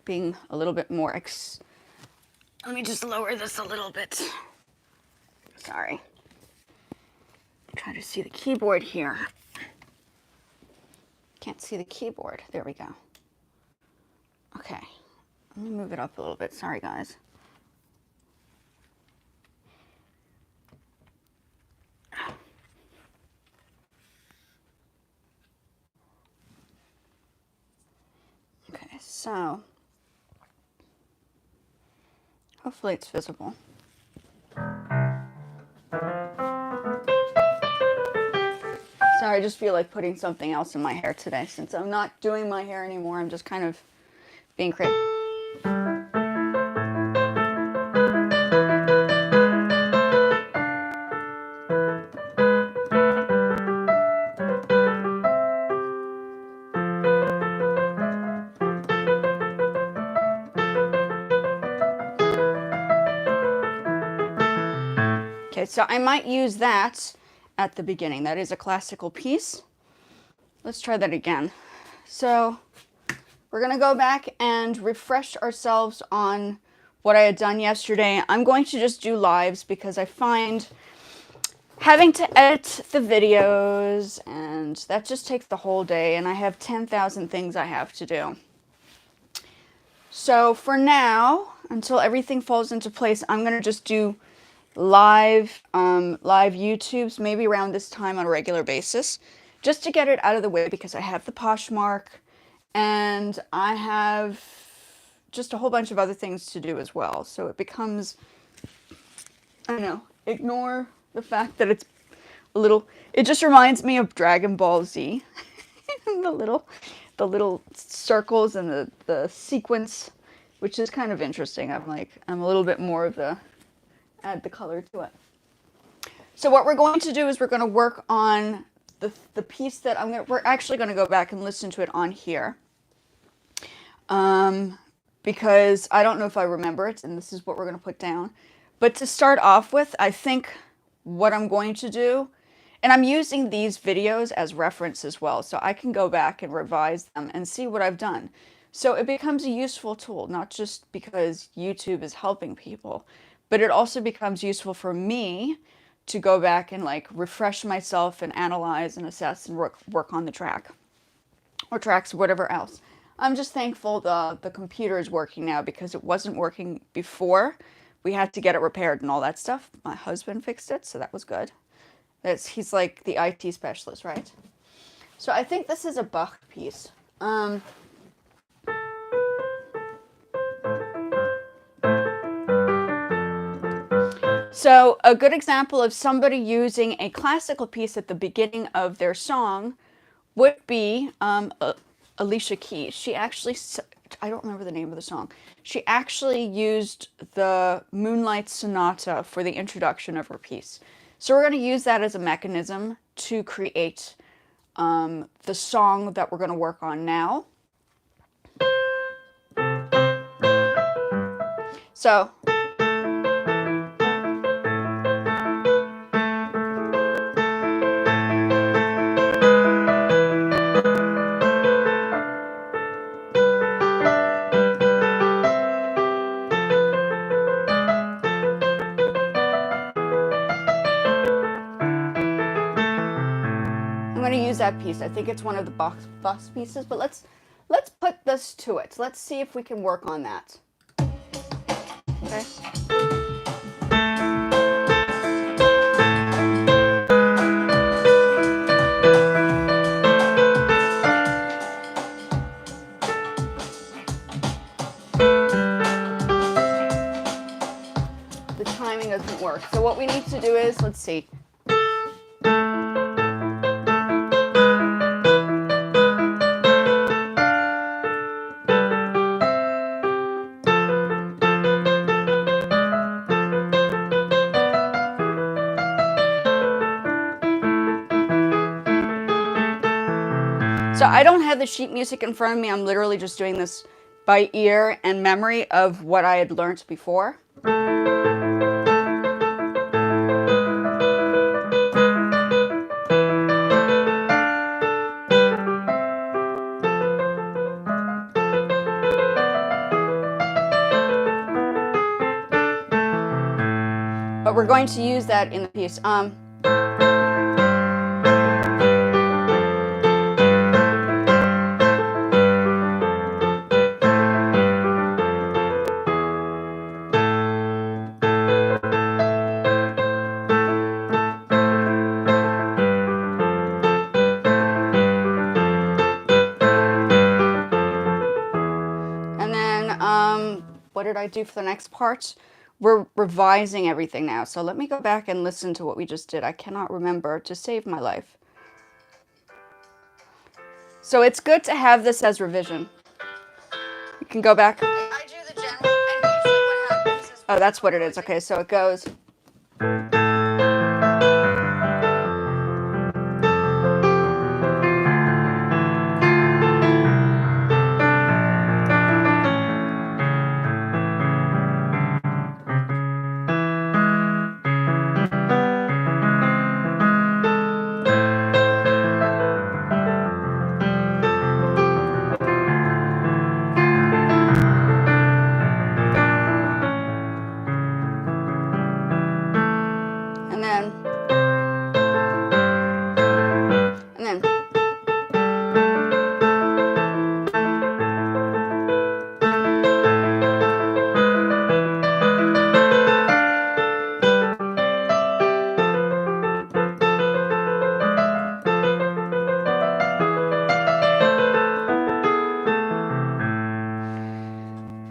being a little bit more let me just lower this a little bit. Sorry. Try to see the keyboard here. Can't see the keyboard. There we go. Okay. Let me move it up a little bit. Sorry, guys. Okay, so hopefully it's visible. Sorry, I just feel like putting something else in my hair today. Since I'm not doing my hair anymore, I'm just kind of being creative. Okay, so I might use that at the beginning. That is a classical piece. Let's try that again. So we're going to go back and refresh ourselves on what I had done yesterday. I'm going to just do lives because I find having to edit the videos, and that just takes the whole day, and I have 10,000 things I have to do. So for now, until everything falls into place, I'm going to just do live YouTubes, maybe around this time on a regular basis, just to get it out of the way, because I have the Poshmark and I have just a whole bunch of other things to do as well. So it becomes, I don't know, ignore the fact that it's a little, it just reminds me of Dragon Ball Z. the little circles and the sequence, which is kind of interesting. I'm a little bit more of the, add the color to it. So what we're going to do is we're going to work on the piece that we're actually going to go back and listen to it on here. Because I don't know if I remember it, and this is what we're going to put down. But to start off with, I think what I'm going to do, and I'm using these videos as reference as well, so I can go back and revise them and see what I've done. So it becomes a useful tool, not just because YouTube is helping people, but it also becomes useful for me to go back and like refresh myself and analyze and assess and work on the track or tracks or whatever else. I'm just thankful the computer is working now, because it wasn't working before. We had to get it repaired and all that stuff. My husband fixed it, so that was good. He's like the IT specialist, right? So I think this is a Bach piece. So a good example of somebody using a classical piece at the beginning of their song would be Alicia Keys. She actually, I don't remember the name of the song. She actually used the Moonlight Sonata for the introduction of her piece. So we're going to use that as a mechanism to create the song that we're going to work on now. So that piece. I think it's one of the Bach pieces, but let's put this to it. Let's see if we can work on that. Okay. The timing doesn't work. So what we need to do is, let's see. So I don't have the sheet music in front of me. I'm literally just doing this by ear and memory of what I had learned before. we're going to use that in the piece. What did I do for the next part? We're revising everything now. So let me go back and listen to what we just did. I cannot remember to save my life. So it's good to have this as revision. You can go back. I do the general, and usually what happens is... Oh, that's what it is. Okay, so it goes...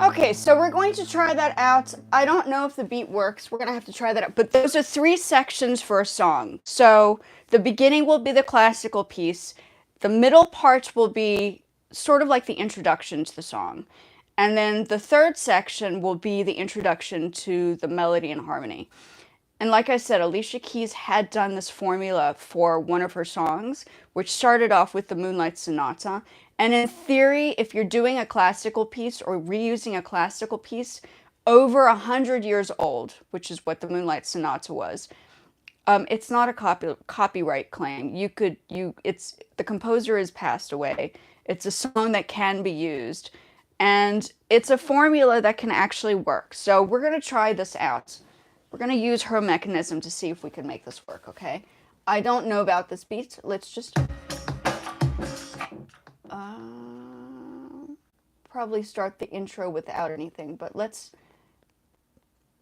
Okay, so we're going to try that out. I don't know if the beat works. We're going to have to try that out. But those are 3 sections for a song. So the beginning will be the classical piece. The middle part will be sort of like the introduction to the song. And then the 3rd section will be the introduction to the melody and harmony. And like I said, Alicia Keys had done this formula for one of her songs, which started off with the Moonlight Sonata. And in theory, if you're doing a classical piece or reusing a classical piece over 100 years old, which is what the Moonlight Sonata was, it's not a copyright claim. The composer has passed away. It's a song that can be used, and it's a formula that can actually work. So we're going to try this out. We're going to use her mechanism to see if we can make this work, okay? I don't know about this beat. Let's just... probably start the intro without anything, but let's...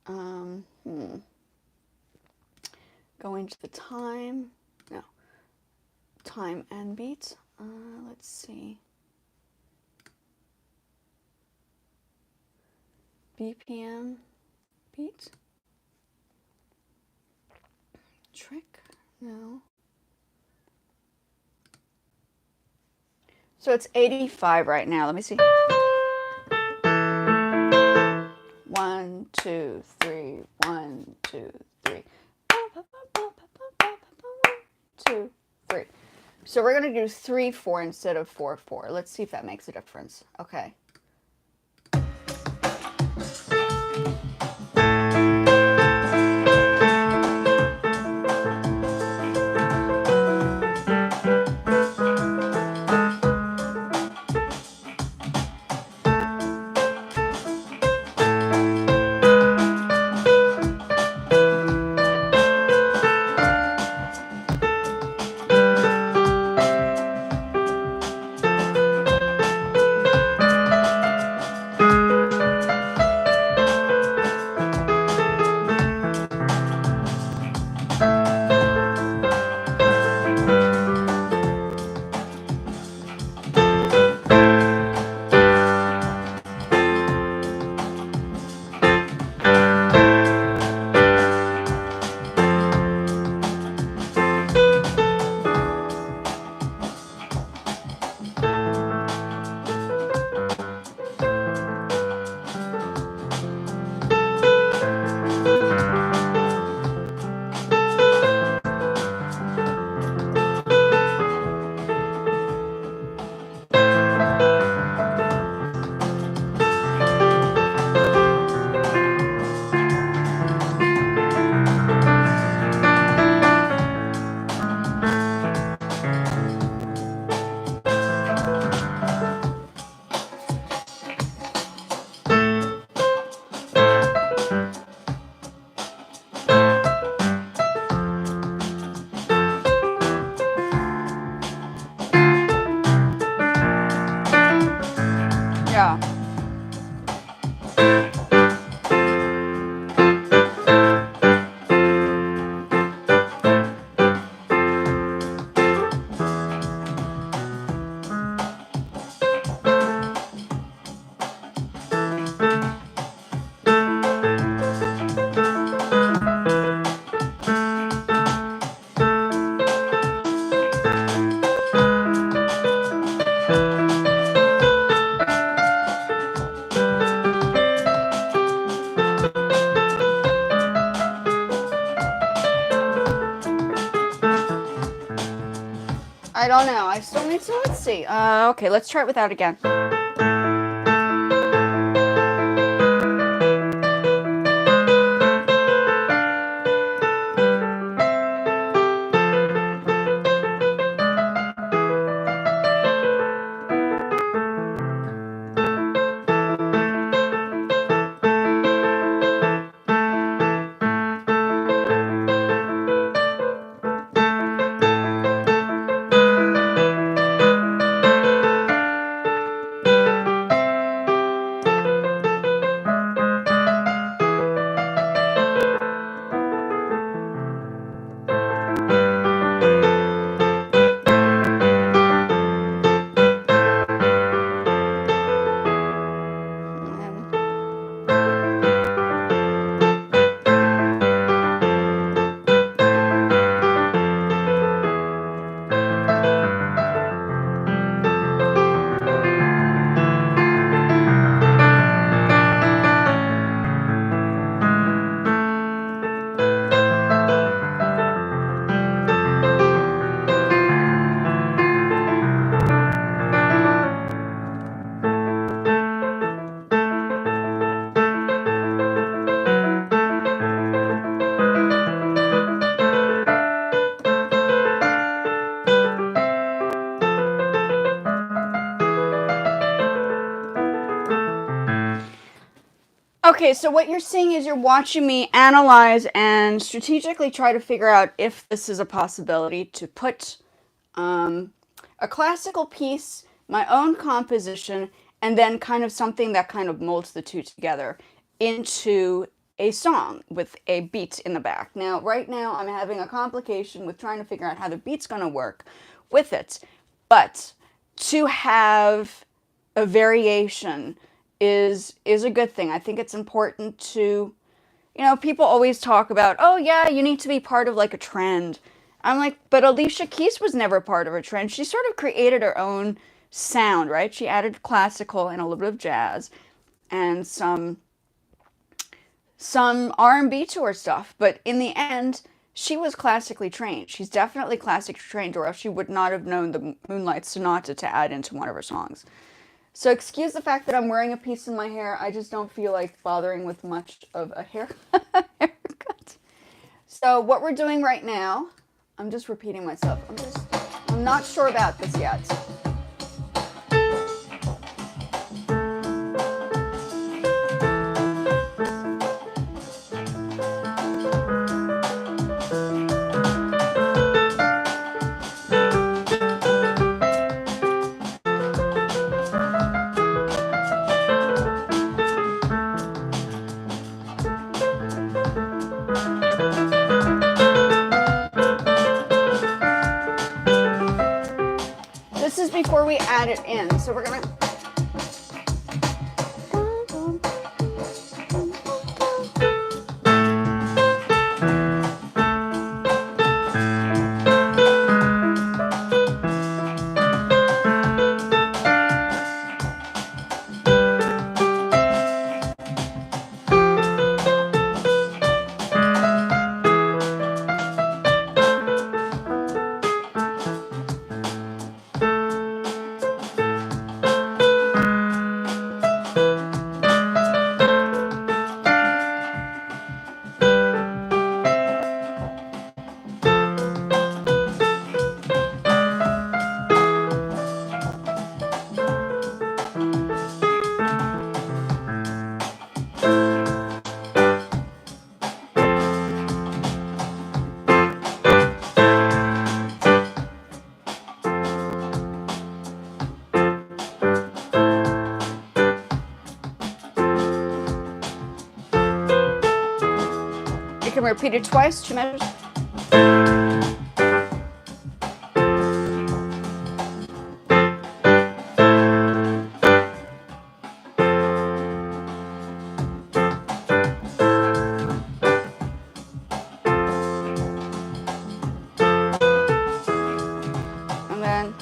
Go into the time. No. Time and beat. Let's see. BPM beat. Trick? No. So it's 85 right now. Let me see. 1, 2, 3. 1, 2, 3. 2, 3. So we're going to do 3, 4 instead of 4, 4. Let's see if that makes a difference. Okay. I don't know. I still need to, let's see. Okay, let's try it without again. Okay, so what you're seeing is you're watching me analyze and strategically try to figure out if this is a possibility to put a classical piece, my own composition, and then kind of something that kind of molds the two together into a song with a beat in the back. Now, right now, I'm having a complication with trying to figure out how the beat's going to work with it, but to have a variation is a good thing. I think it's important to, people always talk about, oh yeah, you need to be part of like a trend. I'm like, but Alicia Keys was never part of a trend. She sort of created her own sound, right? She added classical and a little bit of jazz and some R&B to her stuff. But in the end, she was classically trained. She's definitely classically trained, or else she would not have known the Moonlight Sonata to add into one of her songs. So excuse the fact that I'm wearing a piece in my hair. I just don't feel like bothering with much of a haircut. So what we're doing right now, I'm just repeating myself. I'm not sure about this yet. This is before we add it in, so we're gonna. can repeat it twice, 2 measures. And then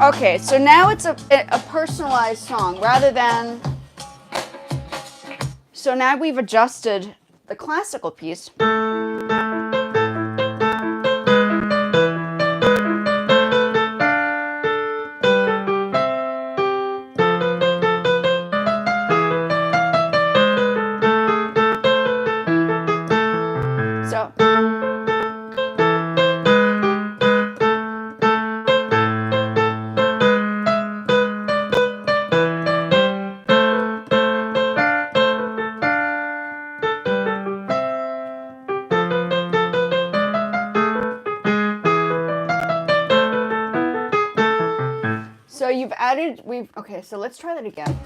okay, so now it's a personalized song rather than, so now we've adjusted the classical piece. So So you've added, okay, so let's try that again.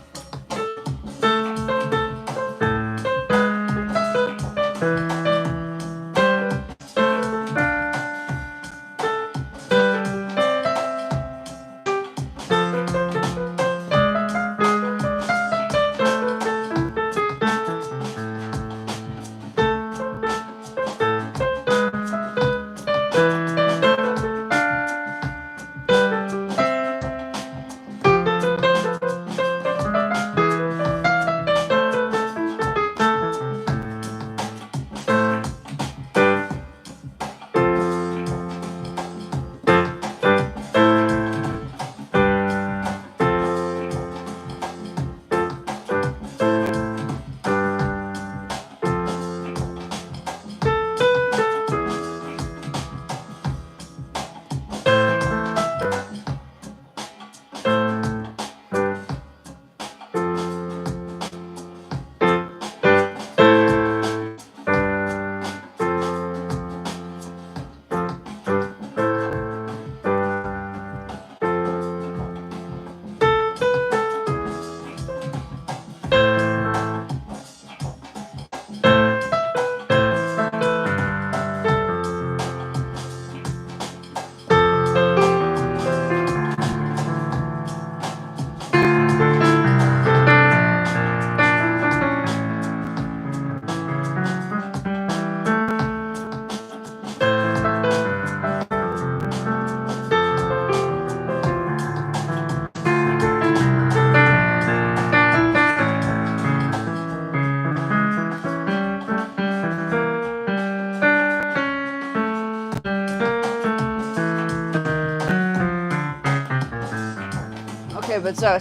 Okay, but so.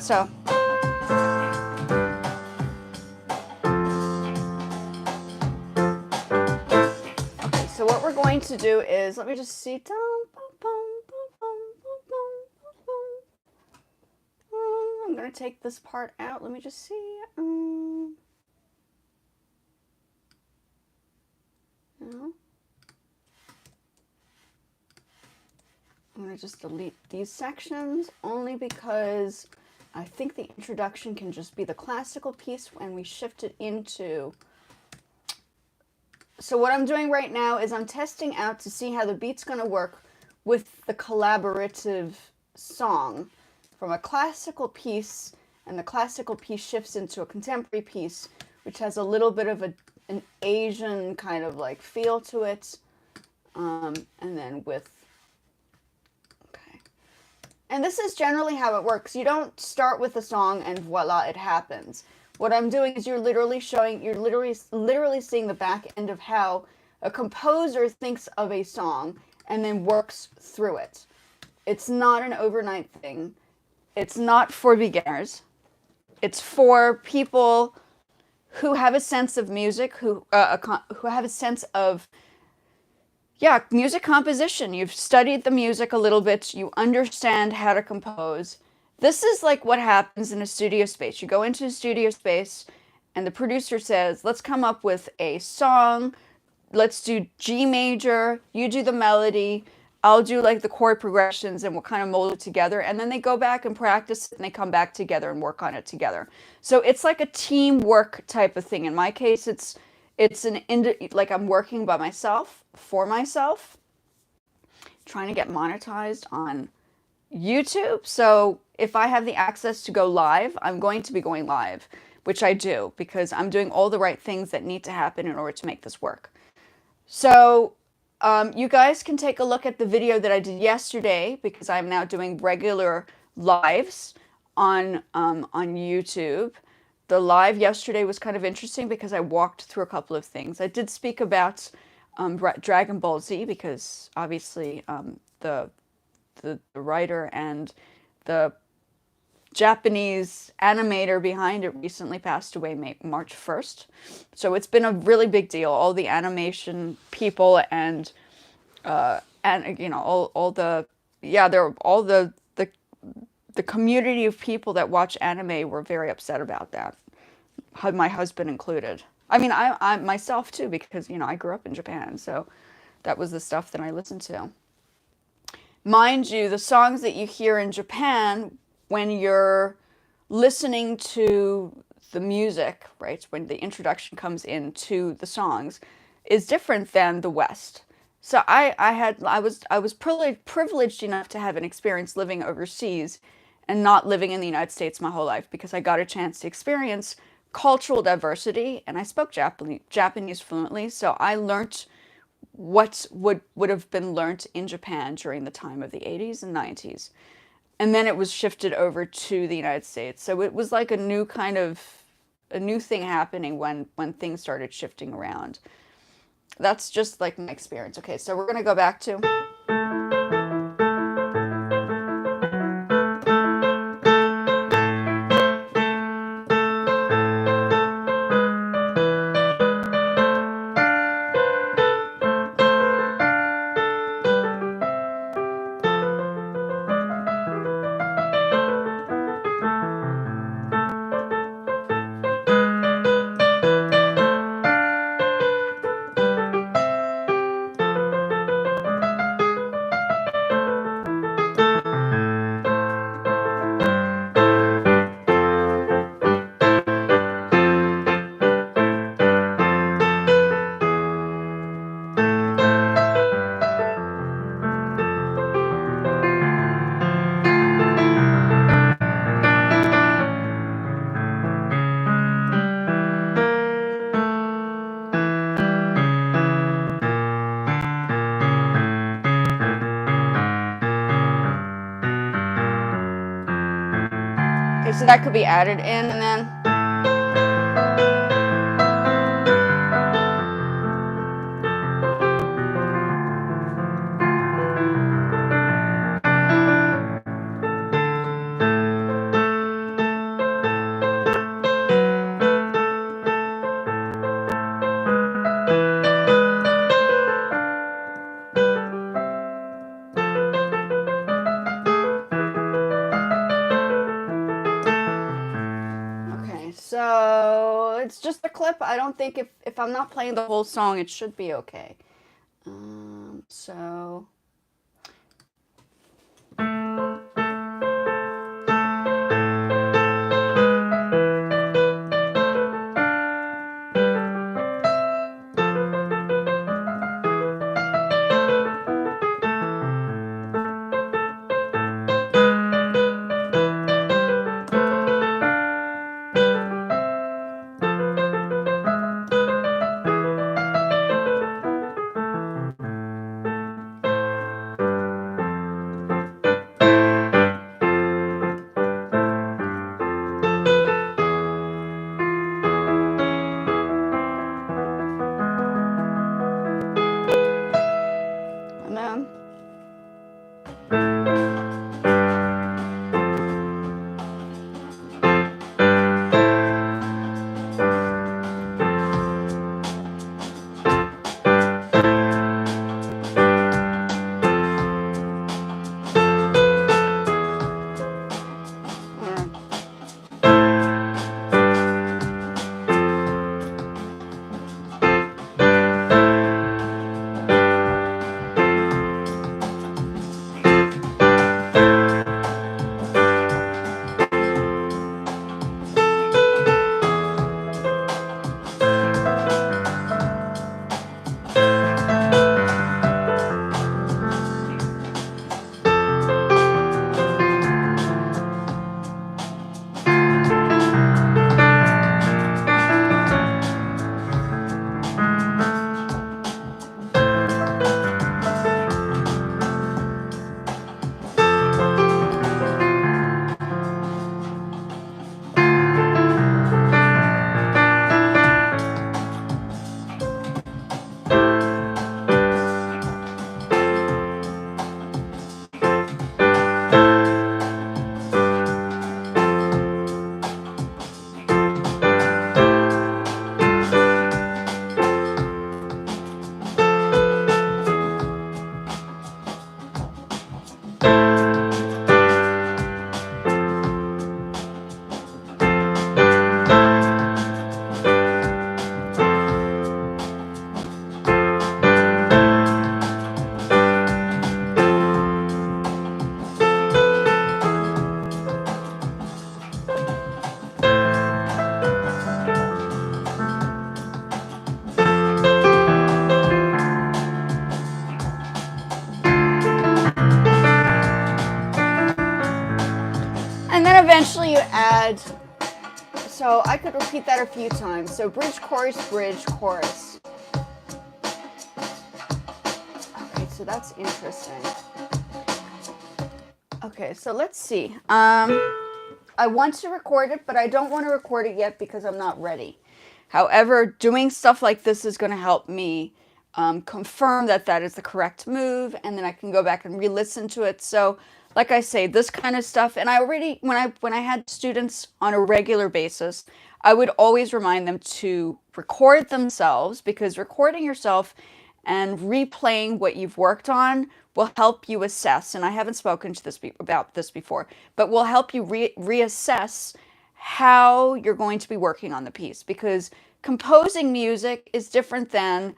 Okay, so what we're going to do is, let me just see. I'm going to take this part out. Let me just see. No. I'm going to just delete these sections only because I think the introduction can just be the classical piece when we shift it into So what I'm doing right now is I'm testing out to see how the beat's going to work with the collaborative song from a classical piece, and the classical piece shifts into a contemporary piece, which has a little bit of an Asian kind of like feel to it. And then with, okay. And this is generally how it works. You don't start with a song and voila, it happens. What I'm doing is you're literally seeing the back end of how a composer thinks of a song and then works through it. It's not an overnight thing. It's not for beginners. It's for people who have a sense of music, who have a sense of, yeah, music composition. You've studied the music a little bit. You understand how to compose. This is like what happens in a studio space. You go into a studio space and the producer says, let's come up with a song. Let's do G major. You do the melody. I'll do like the chord progressions and we'll kind of mold it together. And then they go back and practice it and they come back together and work on it together. So it's like a teamwork type of thing. In my case, it's like I'm working by myself, for myself, trying to get monetized on YouTube. So if I have the access to go live, I'm going to be going live, which I do because I'm doing all the right things that need to happen in order to make this work. So you guys can take a look at the video that I did yesterday because I'm now doing regular lives on YouTube. The live yesterday was kind of interesting because I walked through a couple of things. I did speak about Dragon Ball Z because obviously the writer and the Japanese animator behind it recently passed away March 1st. So it's been a really big deal. All the animation people and you know all the community of people that watch anime were very upset about that. My husband included. I mean, I myself too, because you know I grew up in Japan, so that was the stuff that I listened to. Mind you, the songs that you hear in Japan, when you're listening to the music, right, when the introduction comes into the songs, is different than the West. So I was privileged enough to have an experience living overseas and not living in the United States my whole life because I got a chance to experience cultural diversity, and I spoke Japanese fluently, so I learned what would have been learnt in Japan during the time of the 80s and 90s. And then it was shifted over to the United States. So it was like a new thing happening when things started shifting around. That's just like my experience. Okay, so we're gonna go back to. Okay, so that could be added in and then. So it's just a clip. I don't think if I'm not playing the whole song, it should be okay. So. had, so I could repeat that a few times. So bridge, chorus. Okay, so that's interesting. Okay, so let's see. I want to record it, but I don't want to record it yet because I'm not ready. However, doing stuff like this is going to help me confirm that that is the correct move, and then I can go back and re-listen to it. So, like I say, this kind of stuff, and I already, when I had students on a regular basis, I would always remind them to record themselves, because recording yourself and replaying what you've worked on will help you assess, and I haven't spoken to this about this before, but will help you reassess how you're going to be working on the piece, because composing music is different than,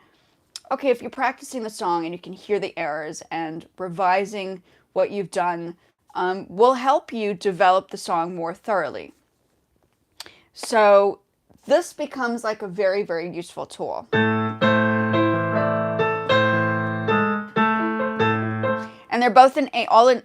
okay, if you're practicing the song and you can hear the errors, and revising what you've done will help you develop the song more thoroughly. So this becomes like a very, very useful tool. And they're both in A, all in.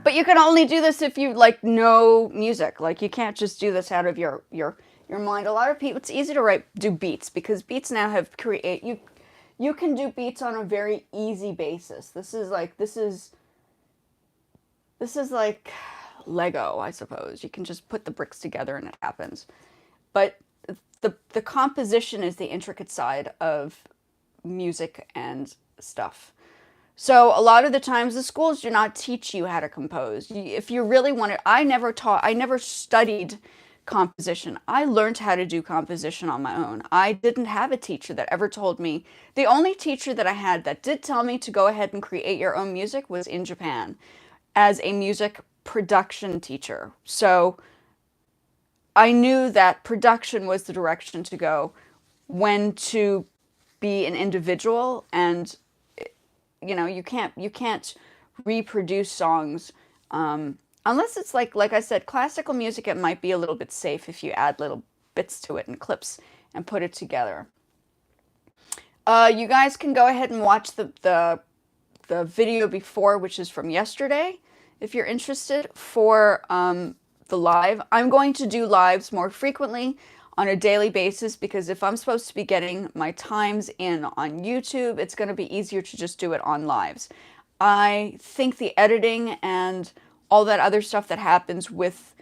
But you can only do this if you like know music. Like you can't just do this out of your mind. A lot of people, it's easy to do beats, because beats now have you can do beats on a very easy basis. This is like Lego, I suppose. You can just put the bricks together and it happens. But the composition is the intricate side of music and stuff. So a lot of the times the schools do not teach you how to compose. If you really want to, I never studied composition. I learned how to do composition on my own. I didn't have a teacher that ever told me. The only teacher that I had that did tell me to go ahead and create your own music was in Japan as a music production teacher. So I knew that production was the direction to go, when to be an individual, and you know, you can't reproduce songs unless it's like I said, classical music. It might be a little bit safe if you add little bits to it and clips and put it together. You guys can go ahead and watch the video before, which is from yesterday, if you're interested, for the live. I'm going to do lives more frequently on a daily basis, because if I'm supposed to be getting my times in on YouTube, it's going to be easier to just do it on lives. I think the editing and all that other stuff that happens with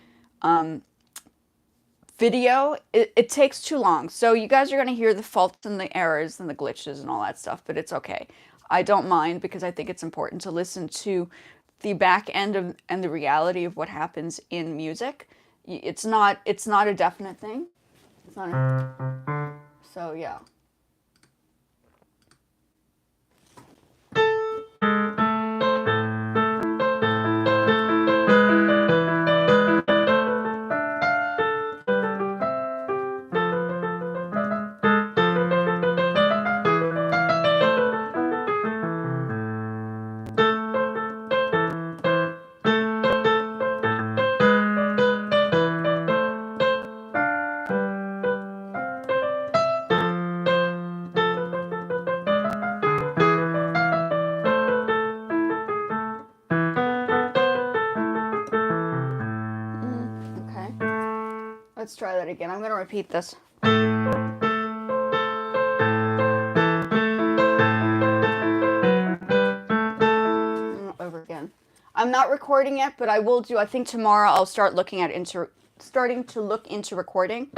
video, it takes too long. So you guys are going to hear the faults and the errors and the glitches and all that stuff, but it's okay. I don't mind, because I think it's important to listen to the back end of and the reality of what happens in music. It's not a definite thing. It's not a, so yeah. Let's try that again. I'm going to repeat this. Over again. I'm not recording yet, but I will do. I think tomorrow I'll start looking at starting to look into recording.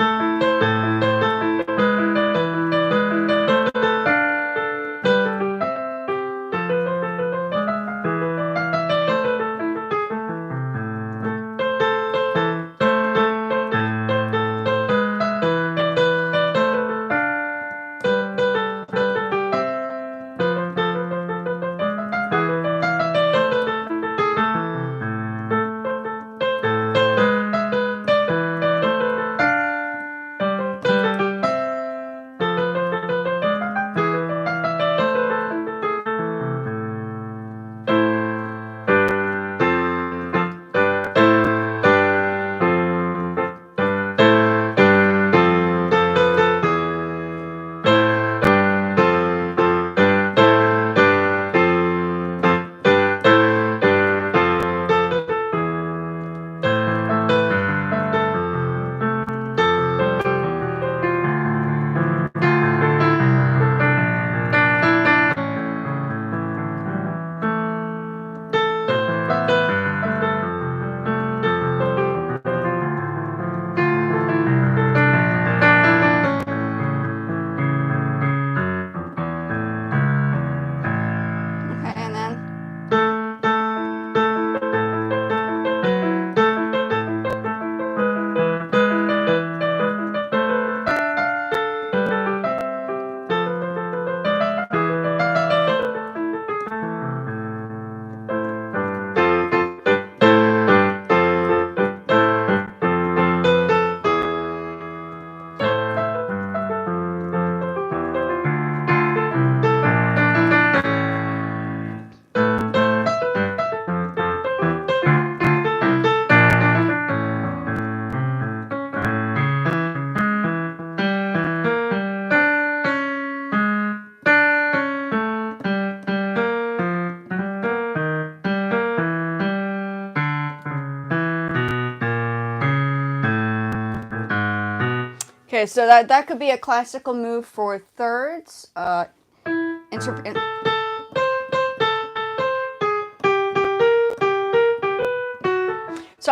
Okay, so that could be a classical move for thirds. So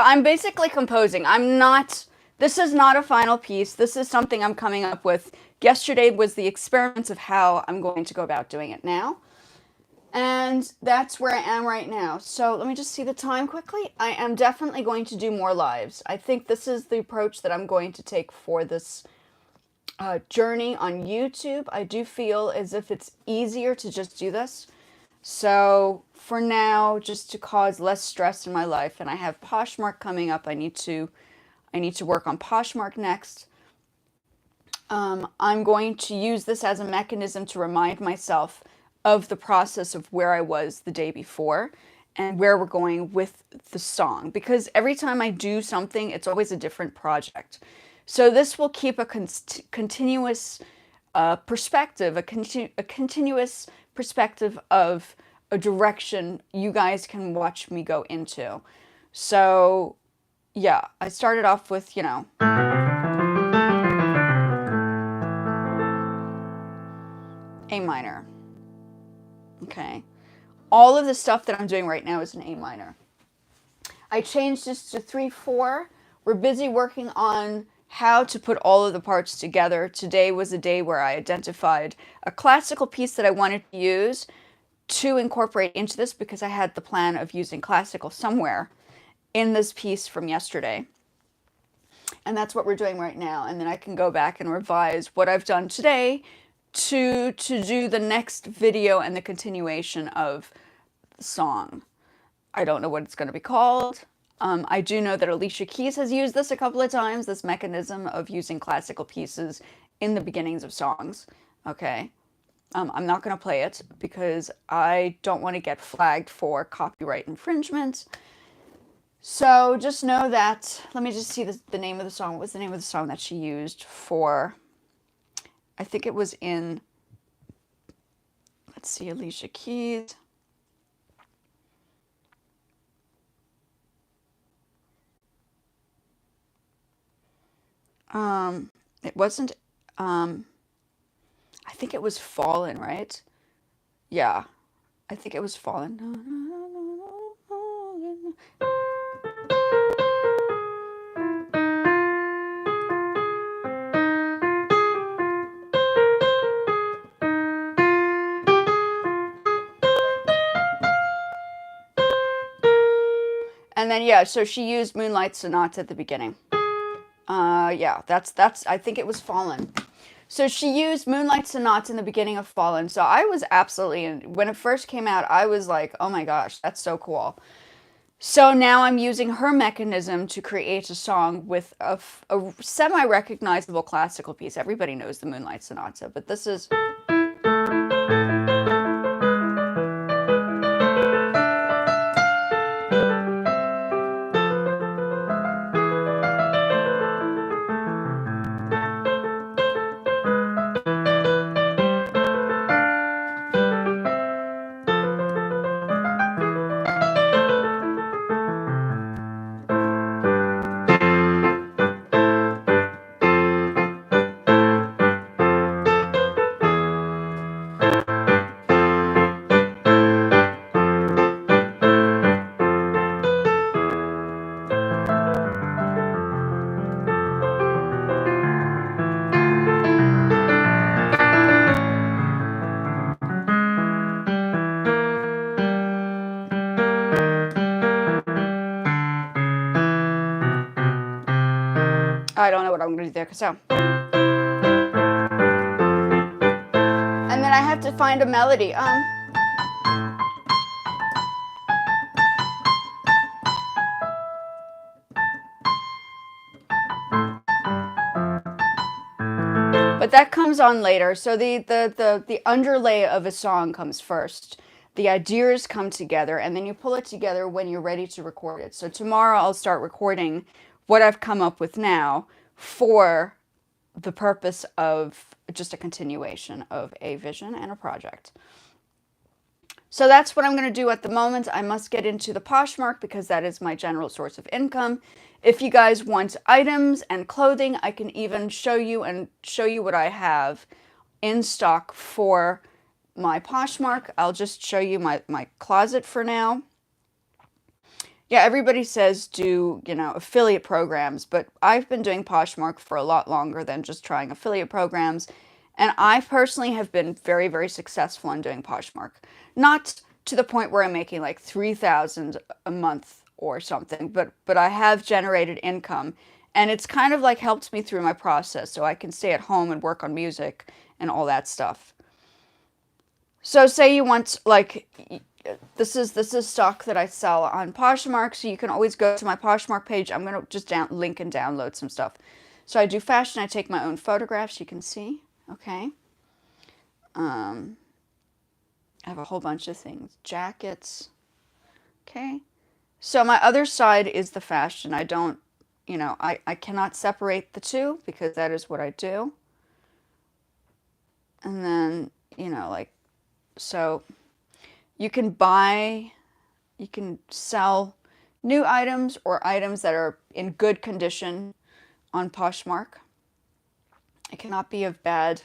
I'm basically composing. This is not a final piece. This is something I'm coming up with. Yesterday was the experiments of how I'm going to go about doing it now. And that's where I am right now. So let me just see the time quickly. I am definitely going to do more lives. I think this is the approach that I'm going to take for this journey on YouTube. I do feel as if it's easier to just do this. So for now, just to cause less stress in my life, and I have Poshmark coming up. I need to work on Poshmark next. I'm going to use this as a mechanism to remind myself of the process of where I was the day before and where we're going with the song. Because every time I do something, it's always a different project. So this will keep a continuous perspective, a continuous perspective of a direction you guys can watch me go into. So yeah, I started off with, you know, A minor. Okay. All of the stuff that I'm doing right now is in A minor. I changed this to 3/4. We're busy working on how to put all of the parts together. Today was a day where I identified a classical piece that I wanted to use to incorporate into this because I had the plan of using classical somewhere in this piece from yesterday. And that's what we're doing right now. And then I can go back and revise what I've done today to do the next video and the continuation of the song. I don't know what it's going to be called. I do know that Alicia Keys has used this a couple of times, this mechanism of using classical pieces in the beginnings of songs. Okay. I'm not going to play it because I don't want to get flagged for copyright infringement. So just know that, let me just see the name of the song. What was the name of the song that she used for, I think it was in, let's see, Alicia Keys. It wasn't, I think it was Fallen, right? Yeah, I think it was Fallen. And then, yeah, so she used Moonlight Sonata at the beginning. Yeah, that's, I think it was Fallen. So she used Moonlight Sonata in the beginning of Fallen. So I was absolutely, when it first came out, I was like, oh my gosh, that's so cool. So now I'm using her mechanism to create a song with a semi-recognizable classical piece. Everybody knows the Moonlight Sonata, but this is... I don't know what I'm going to do there, so. And then I have to find a melody. But that comes on later. So the underlay of a song comes first. The ideas come together, and then you pull it together when you're ready to record it. So tomorrow I'll start recording what I've come up with now for the purpose of just a continuation of a vision and a project. So that's what I'm going to do at the moment. I must get into the Poshmark because that is my general source of income. If you guys want items and clothing, I can even show you what I have in stock for my Poshmark. I'll just show you my closet for now. Yeah, everybody says do, affiliate programs, but I've been doing Poshmark for a lot longer than just trying affiliate programs. And I personally have been very, very successful in doing Poshmark. Not to the point where I'm making like 3,000 a month or something, but I have generated income. And it's kind of like helped me through my process so I can stay at home and work on music and all that stuff. So say you want, like, this is stock that I sell on Poshmark, so you can always go to my Poshmark page. I'm going to just link and download some stuff. So I do fashion. I take my own photographs, you can see. Okay. I have a whole bunch of things. Jackets. Okay. So my other side is the fashion. I don't, I cannot separate the two because that is what I do. And then, so you can sell new items or items that are in good condition on Poshmark. It cannot be of bad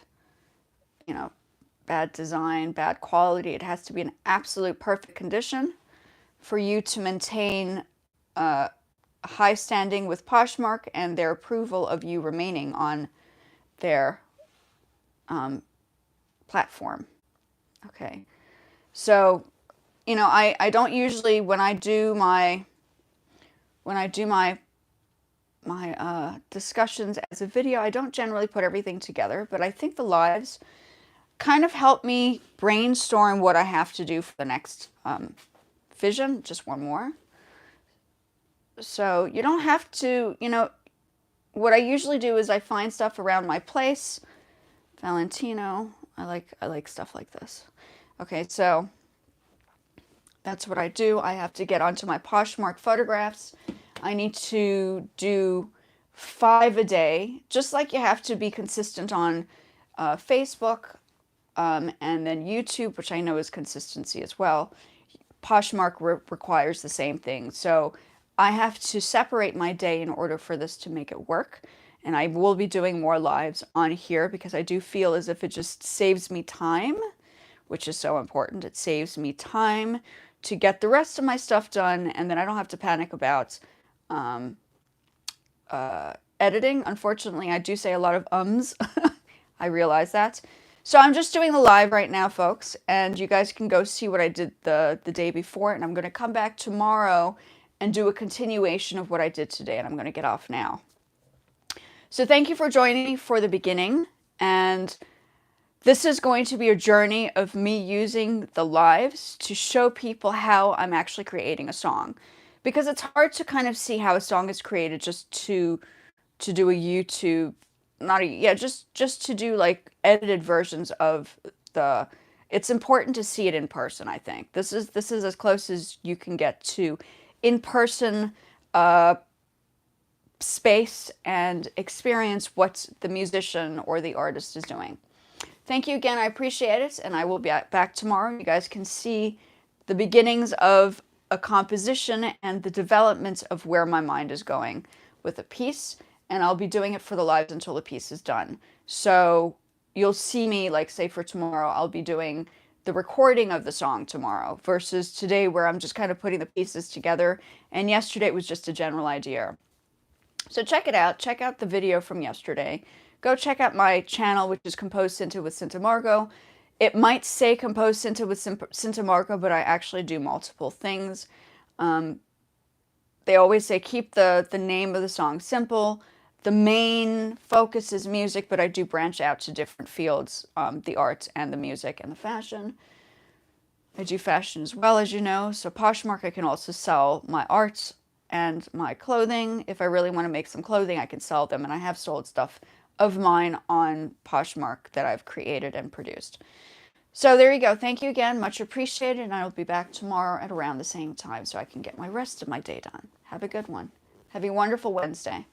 design, bad quality. It has to be in absolute perfect condition for you to maintain a high standing with Poshmark and their approval of you remaining on their platform. Okay. So, I don't usually, when I do my discussions as a video, I don't generally put everything together, but I think the lives kind of help me brainstorm what I have to do for the next vision. Just one more. So you don't have to, what I usually do is I find stuff around my place. Valentino, I like stuff like this. Okay, so that's what I do. I have to get onto my Poshmark photographs. I need to do 5 a day, just like you have to be consistent on Facebook and then YouTube, which I know is consistency as well. Poshmark requires the same thing. So I have to separate my day in order for this to make it work. And I will be doing more lives on here because I do feel as if it just saves me time, which is so important. It saves me time to get the rest of my stuff done, and then I don't have to panic about editing. Unfortunately, I do say a lot of ums. I realize that. So I'm just doing the live right now, folks, and you guys can go see what I did the day before, and I'm going to come back tomorrow and do a continuation of what I did today, and I'm going to get off now. So thank you for joining me for the beginning, and this is going to be a journey of me using the lives to show people how I'm actually creating a song. Because it's hard to kind of see how a song is created just to do a YouTube, just to do like edited versions of the, it's important to see it in person, I think. This is as close as you can get to in-person space and experience what the musician or the artist is doing. Thank you again. I appreciate it, and I will be back tomorrow. You guys can see the beginnings of a composition and the development of where my mind is going with a piece, and I'll be doing it for the lives until the piece is done. So you'll see me, like, say for tomorrow, I'll be doing the recording of the song tomorrow versus today where I'm just kind of putting the pieces together, and yesterday it was just a general idea. So check it out. Check out the video from yesterday. Go check out my channel, which is Compose Sinta with Sinta Margot. It might say Compose Sinta with Sinta Margot, but I actually do multiple things. They always say keep the name of the song simple. The main focus is music, but I do branch out to different fields, the arts and the music and the fashion. I do fashion as well, as you know. So Poshmark, I can also sell my arts and my clothing. If I really want to make some clothing, I can sell them, and I have sold stuff of mine on Poshmark that I've created and produced. So there you go. Thank you again. Much appreciated, and I will be back tomorrow at around the same time so I can get my rest of my day done. Have a good one. Have a wonderful Wednesday.